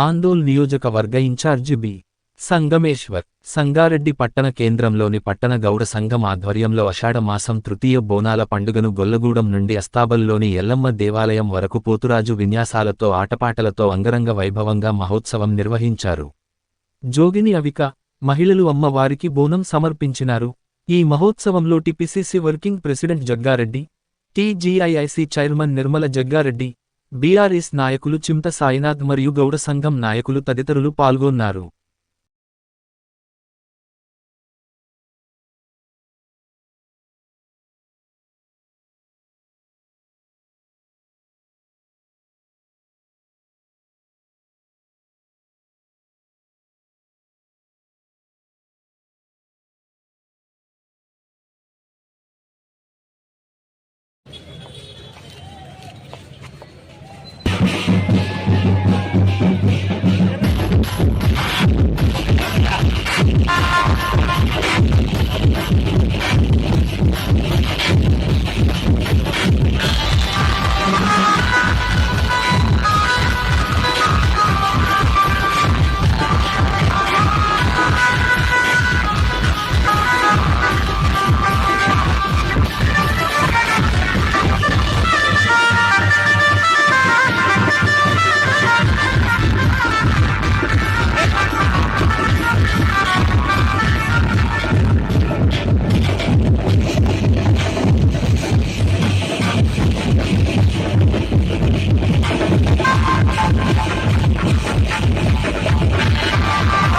ఆందోళ్ నియోజకవర్గ incharge B. Sangameshwar, Sangareddy పట్టణ కేంద్రంలోని పట్టణ గౌడ సంఘం ఆధ్వర్యంలో ఆషాఢమాసం తృతీయ బోనాల పండుగను గొల్లగూడెం నుండి అస్తాబల్లోని ఎల్లమ్మ దేవాలయం వరకు పోతురాజు విన్యాసాలతో ఆటపాటలతో అంగరంగ వైభవంగా మహోత్సవం నిర్వహించారు. జోగిని అవిక మహిళలు అమ్మవారికి బోనం సమర్పించినారు. ఈ మహోత్సవంలో TPCC working president Jaggareddy, TGIIC chairman Nirmala Jaggareddy, BRS నాయకులు చింత సాయినాథ్ మరియు గౌడ సంఘం నాయకులు తదితరులు పాల్గొన్నారు.